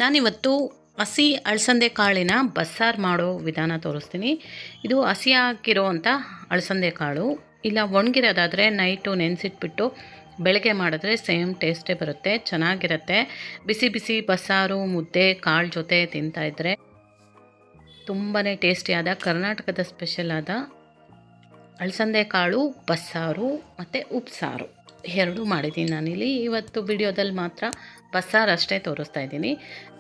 ನಾನಿವತ್ತು ಹಸಿ ಅಳಸಂದೆ ಕಾಳಿನ ಬಸ್ಸಾರು ಮಾಡೋ ವಿಧಾನ ತೋರಿಸ್ತೀನಿ. ಇದು ಹಸಿ ಹಾಕಿರೋವಂಥ ಅಳಸಂದೆ ಕಾಳು, ಇಲ್ಲ ಒಣಗಿರೋದಾದರೆ ನೈಟು ನೆನೆಸಿಟ್ಬಿಟ್ಟು ಬೆಳಗ್ಗೆ ಮಾಡಿದ್ರೆ ಸೇಮ್ ಟೇಸ್ಟೇ ಬರುತ್ತೆ, ಚೆನ್ನಾಗಿರುತ್ತೆ. ಬಿಸಿ ಬಿಸಿ ಬಸ್ಸಾರು ಮುದ್ದೆ ಕಾಳು ಜೊತೆ ತಿಂತಾಯಿದ್ರೆ ತುಂಬಾ ಟೇಸ್ಟಿಯಾದ ಕರ್ನಾಟಕದ ಸ್ಪೆಷಲ್ ಆದ ಅಳಸಂದೆ ಕಾಳು ಬಸ್ಸಾರು ಮತ್ತು ಉಪ್ಸಾರು ಎರಡೂ ಮಾಡಿದ್ದೀನಿ ನಾನಿಲ್ಲಿ. ಇವತ್ತು ವಿಡಿಯೋದಲ್ಲಿ ಮಾತ್ರ ಬಸ್ಸಾರು ಅಷ್ಟೇ ತೋರಿಸ್ತಾ ಇದ್ದೀನಿ.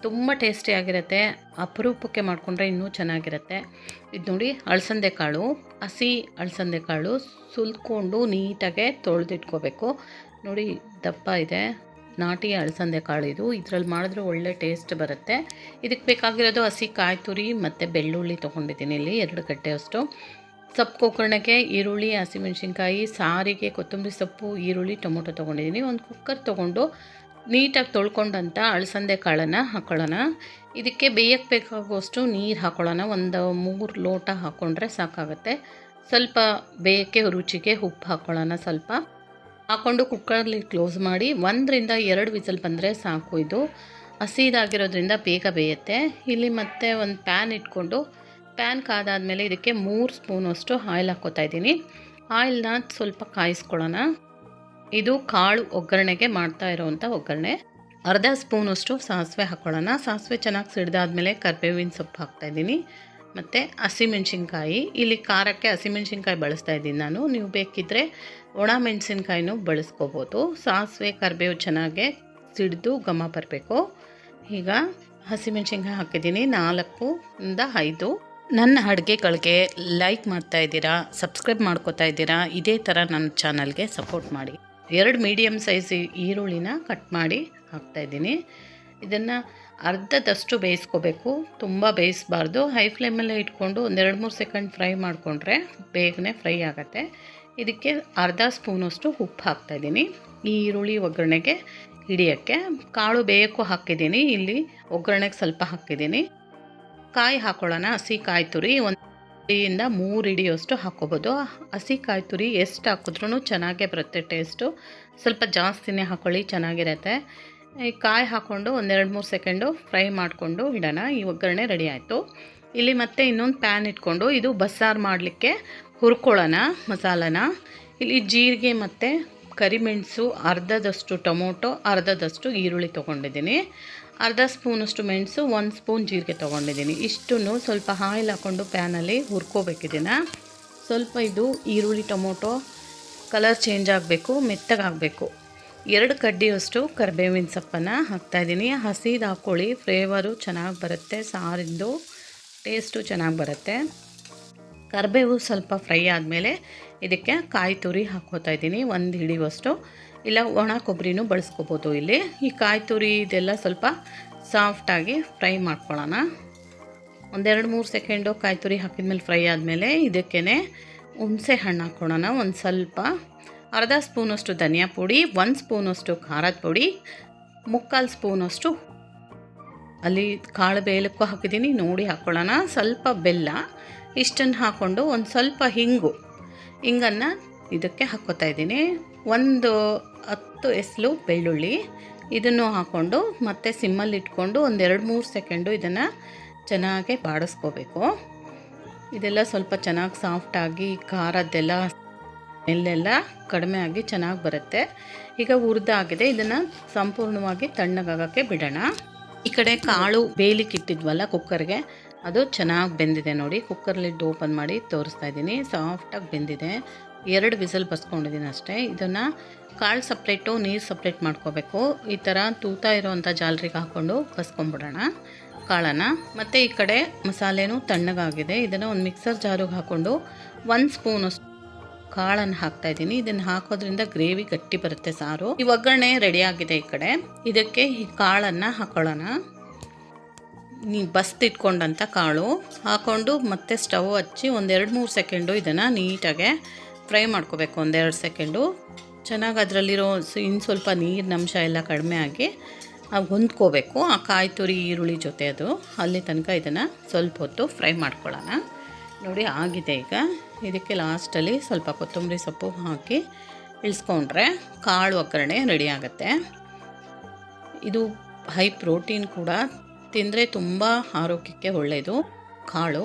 ತುಂಬ ಟೇಸ್ಟಿಯಾಗಿರುತ್ತೆ, ಅಪರೂಪಕ್ಕೆ ಮಾಡಿಕೊಂಡ್ರೆ ಇನ್ನೂ ಚೆನ್ನಾಗಿರುತ್ತೆ. ಇದು ನೋಡಿ, ಅಳಸಂದೆ ಕಾಳು, ಹಸಿ ಅಳಸಂದೆ ಕಾಳು ಸುಲ್ಕೊಂಡು ನೀಟಾಗೆ ತೊಳೆದಿಟ್ಕೋಬೇಕು. ನೋಡಿ ದಪ್ಪ ಇದೆ, ನಾಟಿ ಅಳಸಂದೆ ಕಾಳು ಇದು. ಇದರಲ್ಲಿ ಮಾಡಿದ್ರೆ ಒಳ್ಳೆ ಟೇಸ್ಟ್ ಬರುತ್ತೆ. ಇದಕ್ಕೆ ಬೇಕಾಗಿರೋದು ಹಸಿ ಕಾಯಿ ತುರಿ ಮತ್ತು ಬೆಳ್ಳುಳ್ಳಿ ತೊಗೊಂಡಿದ್ದೀನಿ ಇಲ್ಲಿ 2 ಗಡ್ಡೆಯಷ್ಟು. ಸೊಪ್ಪು ಒಗ್ಗರಣೆಗೆ ಈರುಳ್ಳಿ, ಹಸಿಮೆಣ್ಸಿನ್ಕಾಯಿ, ಸಾರಿಗೆ ಕೊತ್ತಂಬರಿ ಸೊಪ್ಪು, ಈರುಳ್ಳಿ, ಟೊಮೊಟೊ ತೊಗೊಂಡಿದ್ದೀನಿ. ಒಂದು ಕುಕ್ಕರ್ ತೊಗೊಂಡು ನೀಟಾಗಿ ತೊಳ್ಕೊಂಡಂಥ ಅಳಸಂದೆ ಕಾಳನ್ನು ಹಾಕ್ಕೊಳ್ಳೋಣ. ಇದಕ್ಕೆ ಬೇಯಕ್ಕೆ ಬೇಕಾಗುವಷ್ಟು ನೀರು ಹಾಕ್ಕೊಳ್ಳೋಣ. ಒಂದು 3 ಲೋಟ ಹಾಕ್ಕೊಂಡ್ರೆ ಸಾಕಾಗುತ್ತೆ. ಸ್ವಲ್ಪ ಬೇಯಕ್ಕೆ ರುಚಿಗೆ ಉಪ್ಪು ಹಾಕ್ಕೊಳ್ಳೋಣ. ಸ್ವಲ್ಪ ಹಾಕ್ಕೊಂಡು ಕುಕ್ಕರಲ್ಲಿ ಕ್ಲೋಸ್ ಮಾಡಿ 1 ರಿಂದ 2 ವಿಸಲ್ ಬಂದರೆ ಸಾಕು. ಇದು ಹಸಿದಾಗಿರೋದ್ರಿಂದ ಬೇಗ ಬೇಯುತ್ತೆ. ಇಲ್ಲಿ ಮತ್ತೆ ಒಂದು ಪ್ಯಾನ್ ಇಟ್ಕೊಂಡು ಪ್ಯಾನ್ ಕಾದಾದಮೇಲೆ ಇದಕ್ಕೆ 3 ಸ್ಪೂನಷ್ಟು ಆಯಿಲ್ ಹಾಕ್ಕೋತಾ ಇದ್ದೀನಿ. ಆಯಿಲ್ನ ಸ್ವಲ್ಪ ಕಾಯಿಸ್ಕೊಳ್ಳೋಣ. ಇದು ಕಾಳು ಒಗ್ಗರಣೆಗೆ ಮಾಡ್ತಾ ಇರೋವಂಥ ಒಗ್ಗರಣೆ. ಅರ್ಧ ಸ್ಪೂನಷ್ಟು ಸಾಸಿವೆ ಹಾಕ್ಕೊಳ್ಳೋಣ. ಸಾಸಿವೆ ಚೆನ್ನಾಗಿ ಸಿಡ್ದಾದ್ಮೇಲೆ ಕರಿಬೇವಿನ ಸೊಪ್ಪು ಹಾಕ್ತಾಯಿದ್ದೀನಿ ಮತ್ತು ಹಸಿಮೆಣ್ಸಿನ್ಕಾಯಿ. ಇಲ್ಲಿ ಖಾರಕ್ಕೆ ಹಸಿಮೆಣ್ಸಿನ್ಕಾಯಿ ಬಳಸ್ತಾ ಇದ್ದೀನಿ ನಾನು. ನೀವು ಬೇಕಿದ್ದರೆ ಒಣ ಮೆಣಸಿನ್ಕಾಯಿನೂ ಬಳಸ್ಕೋಬೋದು. ಸಾಸಿವೆ ಕರಿಬೇವು ಚೆನ್ನಾಗೆ ಸಿಡಿದು ಘಮ ಬರಬೇಕು. ಈಗ ಹಸಿಮೆಣ್ಸಿನ್ಕಾಯಿ ಹಾಕಿದ್ದೀನಿ 4 ಇಂದ 5. ನನ್ನ ಅಡುಗೆಗಳಿಗೆ ಲೈಕ್ ಮಾಡ್ತಾ ಇದ್ದೀರಾ, ಸಬ್ಸ್ಕ್ರೈಬ್ ಮಾಡ್ಕೋತಾ ಇದ್ದೀರಾ, ಇದೇ ಥರ ನನ್ನ ಚಾನಲ್ಗೆ ಸಪೋರ್ಟ್ ಮಾಡಿ. 2 ಮೀಡಿಯಮ್ ಸೈಜ್ ಈರುಳ್ಳಿನ ಕಟ್ ಮಾಡಿ ಹಾಕ್ತಾಯಿದ್ದೀನಿ. ಇದನ್ನು ಅರ್ಧದಷ್ಟು ಬೇಯಿಸ್ಕೋಬೇಕು, ತುಂಬ ಬೇಯಿಸಬಾರ್ದು. ಹೈ ಫ್ಲೇಮಲ್ಲೇ ಇಟ್ಕೊಂಡು ಒಂದು 2-3 ಸೆಕೆಂಡ್ ಫ್ರೈ ಮಾಡಿಕೊಂಡ್ರೆ ಬೇಗನೆ ಫ್ರೈ ಆಗುತ್ತೆ. ಇದಕ್ಕೆ ಅರ್ಧ ಸ್ಪೂನಷ್ಟು ಉಪ್ಪು ಹಾಕ್ತಾಯಿದ್ದೀನಿ ಈ ಈರುಳ್ಳಿ ಒಗ್ಗರಣೆಗೆ ಹಿಡಿಯೋಕ್ಕೆ. ಕಾಳು ಬೇಯಕ್ಕೂ ಹಾಕಿದ್ದೀನಿ, ಇಲ್ಲಿ ಒಗ್ಗರಣೆಗೆ ಸ್ವಲ್ಪ ಹಾಕಿದ್ದೀನಿ. ಕಾಯಿ ಹಾಕ್ಕೊಳ್ಳೋಣ. ಹಸಿ ಕಾಯಿ ತುರಿ 1 ಇಂದ 3 ಹಿಡಿಯೋಷ್ಟು ಹಾಕ್ಕೋಬೋದು. ಹಸಿ ಕಾಯಿ ತುರಿ ಎಷ್ಟು ಹಾಕಿದ್ರೂ ಚೆನ್ನಾಗೇ ಬರುತ್ತೆ ಟೇಸ್ಟು. ಸ್ವಲ್ಪ ಜಾಸ್ತಿನೇ ಹಾಕ್ಕೊಳ್ಳಿ, ಚೆನ್ನಾಗಿರುತ್ತೆ. ಈ ಕಾಯಿ ಹಾಕ್ಕೊಂಡು ಒಂದು 2-3 ಸೆಕೆಂಡು ಫ್ರೈ ಮಾಡಿಕೊಂಡು ಇಡೋಣ. ಈ ಒಗ್ಗರಣೆ ರೆಡಿ ಆಯಿತು. ಇಲ್ಲಿ ಮತ್ತೆ ಇನ್ನೊಂದು ಪ್ಯಾನ್ ಇಟ್ಕೊಂಡು ಇದು ಬಸ್ಸಾರು ಮಾಡಲಿಕ್ಕೆ ಹುರ್ಕೊಳ್ಳೋಣ ಮಸಾಲನ. ಇಲ್ಲಿ ಜೀರಿಗೆ ಮತ್ತು ಕರಿಮೆಣಸು, ಅರ್ಧದಷ್ಟು ಟೊಮೊಟೊ, ಅರ್ಧದಷ್ಟು ಈರುಳ್ಳಿ ತೊಗೊಂಡಿದ್ದೀನಿ. ಅರ್ಧ ಸ್ಪೂನಷ್ಟು ಮೆಣಸು, 1 ಸ್ಪೂನ್ ಜೀರಿಗೆ ತೊಗೊಂಡಿದ್ದೀನಿ. ಇಷ್ಟನ್ನು ಸ್ವಲ್ಪ ಆಯಿಲ್ ಹಾಕ್ಕೊಂಡು ಪ್ಯಾನಲ್ಲಿ ಹುರ್ಕೋಬೇಕಿದ್ದೀನ. ಸ್ವಲ್ಪ ಇದು ಈರುಳ್ಳಿ ಟೊಮೊಟೊ ಕಲರ್ ಚೇಂಜ್ ಆಗಬೇಕು, ಮೆತ್ತಗಾಗಬೇಕು. 2 ಕಡ್ಡಿಯಷ್ಟು ಕರಿಬೇವಿನ ಸೊಪ್ಪನ್ನು ಹಾಕ್ತಾಯಿದ್ದೀನಿ. ಹಸಿದು ಹಾಕ್ಕೊಳ್ಳಿ, ಫ್ಲೇವರು ಚೆನ್ನಾಗಿ ಬರುತ್ತೆ, ಸಾರಿಂದು ಟೇಸ್ಟು ಚೆನ್ನಾಗಿ ಬರುತ್ತೆ. ಕರಿಬೇವು ಸ್ವಲ್ಪ ಫ್ರೈ ಆದಮೇಲೆ ಇದಕ್ಕೆ ಕಾಯಿ ತುರಿ ಹಾಕ್ಕೋತಾ ಇದ್ದೀನಿ 1 ಹಿಡಿಯುವಷ್ಟು. ಇಲ್ಲ ಒಣ ಕೊಬ್ಬರಿನೂ ಬಳಸ್ಕೋಬೋದು. ಇಲ್ಲಿ ಈ ಕಾಯಿ ತುರಿ ಇದೆಲ್ಲ ಸ್ವಲ್ಪ ಸಾಫ್ಟಾಗಿ ಫ್ರೈ ಮಾಡ್ಕೊಳ್ಳೋಣ. ಒಂದು 2-3 ಸೆಕೆಂಡು ಕಾಯಿ ತುರಿ ಹಾಕಿದ್ಮೇಲೆ ಫ್ರೈ ಆದಮೇಲೆ ಇದಕ್ಕೇ ಹುಣಸೆ ಹಣ್ಣು ಹಾಕ್ಕೊಳ್ಳೋಣ. ಒಂದು ಸ್ವಲ್ಪ ಅರ್ಧ ಸ್ಪೂನಷ್ಟು ಧನಿಯಾ ಪುಡಿ, 1 ಸ್ಪೂನಷ್ಟು ಖಾರದ ಪುಡಿ, 3/4 ಸ್ಪೂನಷ್ಟು ಅಲ್ಲಿ ಕಾಳು ಬೇಯಲಿಕ್ಕೂ ಹಾಕಿದ್ದೀನಿ ನೋಡಿ ಹಾಕ್ಕೊಳ್ಳೋಣ. ಸ್ವಲ್ಪ ಬೆಲ್ಲ, ಇಷ್ಟನ್ನು ಹಾಕ್ಕೊಂಡು ಒಂದು ಸ್ವಲ್ಪ ಹಿಂಗನ್ನು ಇದಕ್ಕೆ ಹಾಕ್ಕೋತಾ ಇದ್ದೀನಿ. 10 ಎಸಳು ಬೆಳ್ಳುಳ್ಳಿ ಇದನ್ನು ಹಾಕ್ಕೊಂಡು ಮತ್ತೆ ಸಿಮ್ಮಲ್ಲಿ ಇಟ್ಕೊಂಡು ಒಂದು 2-3 ಸೆಕೆಂಡು ಇದನ್ನು ಚೆನ್ನಾಗಿ ಬಾಡಿಸ್ಕೋಬೇಕು. ಇದೆಲ್ಲ ಸ್ವಲ್ಪ ಚೆನ್ನಾಗಿ ಸಾಫ್ಟಾಗಿ ಖಾರದ್ದೆಲ್ಲ ಎಲ್ಲೆಲ್ಲ ಕಡಿಮೆ ಆಗಿ ಚೆನ್ನಾಗಿ ಬರುತ್ತೆ. ಈಗ ಹುರಿದಾಗಿದೆ, ಇದನ್ನು ಸಂಪೂರ್ಣವಾಗಿ ತಣ್ಣಗಾಗೋಕ್ಕೆ ಬಿಡೋಣ. ಈ ಕಡೆ ಕಾಳು ಬೇಯಲಿಕ್ಕೆ ಇಟ್ಟಿದ್ವಲ್ಲ ಕುಕ್ಕರ್ಗೆ, ಅದು ಚೆನ್ನಾಗಿ ಬೆಂದಿದೆ ನೋಡಿ. ಕುಕ್ಕರ್ಲಿಟ್ಟು ಓಪನ್ ಮಾಡಿ ತೋರಿಸ್ತಾ ಇದ್ದೀನಿ. ಸಾಫ್ಟಾಗಿ ಬೆಂದಿದೆ. 2 ವಿಸಲ್ ಬಸ್ಕೊಂಡಿದ್ದೀನಿ ಅಷ್ಟೇ. ಇದನ್ನು ಕಾಳು ಸಪ್ರೇಟು ನೀರು ಸಪ್ರೇಟ್ ಮಾಡ್ಕೋಬೇಕು. ಈ ಥರ ತೂತ ಇರೋವಂಥ ಜಾಲರಿಗೆ ಹಾಕ್ಕೊಂಡು ಬಸ್ಕೊಂಬಿಡೋಣ ಕಾಳನ್ನು. ಮತ್ತು ಈ ಕಡೆ ಮಸಾಲೆನೂ ತಣ್ಣಗಾಗಿದೆ. ಇದನ್ನು ಒಂದು ಮಿಕ್ಸರ್ ಜಾರಿಗೆ ಹಾಕ್ಕೊಂಡು 1 ಸ್ಪೂನಷ್ಟು ಕಾಳನ್ನು ಹಾಕ್ತಾಯಿದ್ದೀನಿ. ಇದನ್ನು ಹಾಕೋದ್ರಿಂದ ಗ್ರೇವಿ ಗಟ್ಟಿ ಬರುತ್ತೆ ಸಾರು. ಈ ಒಗ್ಗರಣೆ ರೆಡಿಯಾಗಿದೆ. ಈ ಕಡೆ ಇದಕ್ಕೆ ಈ ಕಾಳನ್ನು ಹಾಕ್ಕೊಳ್ಳೋಣ. ಬಸ್ತಿಟ್ಕೊಂಡಂಥ ಕಾಳು ಹಾಕ್ಕೊಂಡು ಮತ್ತೆ ಸ್ಟವ್ ಹಚ್ಚಿ ಒಂದು 2-3 ಸೆಕೆಂಡು ಇದನ್ನು ನೀಟಾಗೆ ಫ್ರೈ ಮಾಡ್ಕೋಬೇಕು. 1-2 ಸೆಕೆಂಡು ಚೆನ್ನಾಗಿ ಅದರಲ್ಲಿರೋ ಇನ್ನು ಸ್ವಲ್ಪ ನೀರಿನ ಅಂಶ ಎಲ್ಲ ಕಡಿಮೆ ಆಗಿ ಹೊಂದ್ಕೋಬೇಕು ಆ ಕಾಯಿ ತುರಿ ಈರುಳ್ಳಿ ಜೊತೆ. ಅದು ಅಲ್ಲಿ ತನಕ ಇದನ್ನು ಸ್ವಲ್ಪ ಹೊತ್ತು ಫ್ರೈ ಮಾಡ್ಕೊಳ್ಳೋಣ. ನೋಡಿ ಆಗಿದೆ. ಈಗ ಇದಕ್ಕೆ ಲಾಸ್ಟಲ್ಲಿ ಸ್ವಲ್ಪ ಕೊತ್ತಂಬರಿ ಸೊಪ್ಪು ಹಾಕಿ ಇಳಿಸ್ಕೊಂಡ್ರೆ ಕಾಳು ಒಗ್ಗರಣೆ ರೆಡಿ ಆಗುತ್ತೆ. ಇದು ಹೈ ಪ್ರೋಟೀನ್ ಕೂಡ, ತಿಂದರೆ ತುಂಬ ಆರೋಗ್ಯಕ್ಕೆ ಒಳ್ಳೆಯದು ಕಾಳು.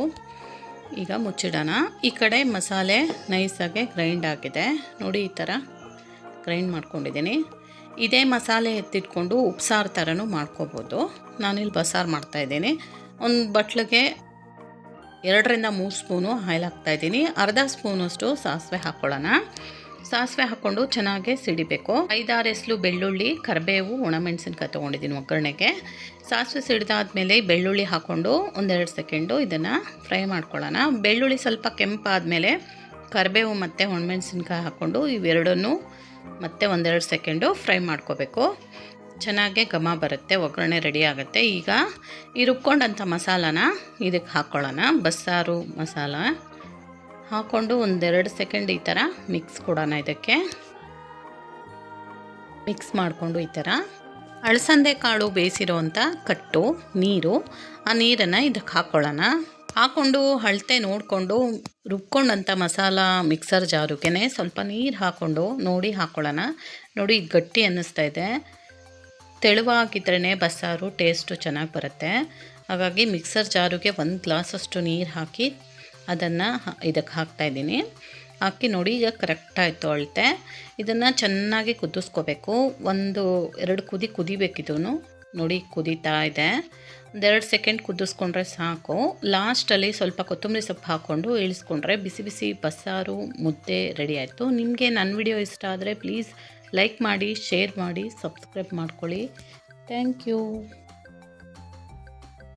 ಈಗ ಮುಚ್ಚಿಡೋಣ. ಈ ಕಡೆ ಮಸಾಲೆ ನೈಸಾಗೆ ಗ್ರೈಂಡ್ ಆಗಿದೆ ನೋಡಿ, ಈ ಥರ ಗ್ರೈಂಡ್ ಮಾಡ್ಕೊಂಡಿದ್ದೀನಿ. ಇದೇ ಮಸಾಲೆ ಎತ್ತಿಟ್ಕೊಂಡು ಉಪ್ಸಾರು ಥರನೂ ಮಾಡ್ಕೋಬೋದು. ನಾನಿಲ್ಲಿ ಬಸ್ಸಾರು ಮಾಡ್ತಾಯಿದ್ದೀನಿ. ಒಂದು ಬಟ್ಲಿಗೆ 2-3 ಸ್ಪೂನು ಆಯಿಲ್ ಹಾಕ್ತಾಯಿದ್ದೀನಿ. ಅರ್ಧ ಸ್ಪೂನಷ್ಟು ಸಾಸಿವೆ ಹಾಕ್ಕೊಳ್ಳೋಣ. ಸಾಸಿವೆ ಹಾಕ್ಕೊಂಡು ಚೆನ್ನಾಗಿ ಸಿಡಿಬೇಕು. 5-6 ಎಸ್ಲು ಬೆಳ್ಳುಳ್ಳಿ, ಕರಿಬೇವು, ಒಣಮೆಣಸಿನ್ಕಾಯಿ ತೊಗೊಂಡಿದ್ದೀನಿ ಒಗ್ಗರಣೆಗೆ. ಸಾಸಿವೆ ಸಿಡಿದಾದ್ಮೇಲೆ ಬೆಳ್ಳುಳ್ಳಿ ಹಾಕ್ಕೊಂಡು 1-2 ಸೆಕೆಂಡು ಇದನ್ನು ಫ್ರೈ ಮಾಡ್ಕೊಳ್ಳೋಣ. ಬೆಳ್ಳುಳ್ಳಿ ಸ್ವಲ್ಪ ಕೆಂಪಾದಮೇಲೆ ಕರಿಬೇವು ಮತ್ತು ಒಣಮೆಣಸಿನ್ಕಾಯಿ ಹಾಕ್ಕೊಂಡು ಇವೆರಡನ್ನೂ ಮತ್ತೆ 1-2 ಸೆಕೆಂಡು ಫ್ರೈ ಮಾಡ್ಕೋಬೇಕು. ಚೆನ್ನಾಗೆ ಘಮ ಬರುತ್ತೆ, ಒಗ್ಗರಣೆ ರೆಡಿ ಆಗುತ್ತೆ. ಈಗ ಈ ರುಬ್ಕೊಂಡಂಥ ಮಸಾಲಾನ ಇದಕ್ಕೆ ಹಾಕ್ಕೊಳ್ಳೋಣ. ಬಸ್ಸಾರು ಮಸಾಲ ಹಾಕ್ಕೊಂಡು 1-2 ಸೆಕೆಂಡ್ ಈ ಥರ ಮಿಕ್ಸ್ ಕೊಡೋಣ. ಇದಕ್ಕೆ ಮಿಕ್ಸ್ ಮಾಡಿಕೊಂಡು ಈ ಥರ ಅಳಸಂದೆ ಕಾಳು ಬೇಯಿಸಿರೋವಂಥ ಕಟ್ಟು ನೀರು, ಆ ನೀರನ್ನು ಇದಕ್ಕೆ ಹಾಕ್ಕೊಳ್ಳೋಣ. ಹಾಕ್ಕೊಂಡು ಅಳತೆ ನೋಡಿಕೊಂಡು ರುಬ್ಕೊಂಡಂಥ ಮಸಾಲ ಮಿಕ್ಸರ್ ಜಾರುಗೆ ಸ್ವಲ್ಪ ನೀರು ಹಾಕ್ಕೊಂಡು ನೋಡಿ ಹಾಕ್ಕೊಳ್ಳೋಣ. ನೋಡಿ ಗಟ್ಟಿ ಅನ್ನಿಸ್ತಾ ಇದೆ. ತೆಳುವಾಗಿದ್ರೇ ಬಸ್ಸಾರು ಟೇಸ್ಟು ಚೆನ್ನಾಗಿ ಬರುತ್ತೆ. ಹಾಗಾಗಿ ಮಿಕ್ಸರ್ ಜಾರುಗೆ 1 ಗ್ಲಾಸಷ್ಟು ನೀರು ಹಾಕಿ ಅದನ್ನು ಇದಕ್ಕೆ ಹಾಕ್ತಾಯಿದ್ದೀನಿ. ಹಾಕಿ ನೋಡಿ ಈಗ ಕರೆಕ್ಟಾಯಿತು ಅಳತೆ. ಇದನ್ನು ಚೆನ್ನಾಗಿ ಕುದಿಸ್ಕೋಬೇಕು. 1-2 ಕುದಿ ಕುದಿಬೇಕಿದು. ನೋಡಿ ಕುದೀತಾ ಇದೆ. 1-2 ಸೆಕೆಂಡ್ ಕುದಿಸ್ಕೊಂಡ್ರೆ ಸಾಕು. ಲಾಸ್ಟಲ್ಲಿ ಸ್ವಲ್ಪ ಕೊತ್ತಂಬರಿ ಸೊಪ್ಪು ಹಾಕ್ಕೊಂಡು ಇಳಿಸ್ಕೊಂಡ್ರೆ ಬಿಸಿ ಬಿಸಿ ಬಸ್ಸಾರು ಮುದ್ದೆ ರೆಡಿ ಆಯಿತು. ನಿಮಗೆ ನನ್ನ ವಿಡಿಯೋ ಇಷ್ಟ ಆದರೆ ಪ್ಲೀಸ್ ಲೈಕ್ ಮಾಡಿ, ಶೇರ್ ಮಾಡಿ, ಸಬ್ಸ್ಕ್ರೈಬ್ ಮಾಡ್ಕೊಳ್ಳಿ. Thank you.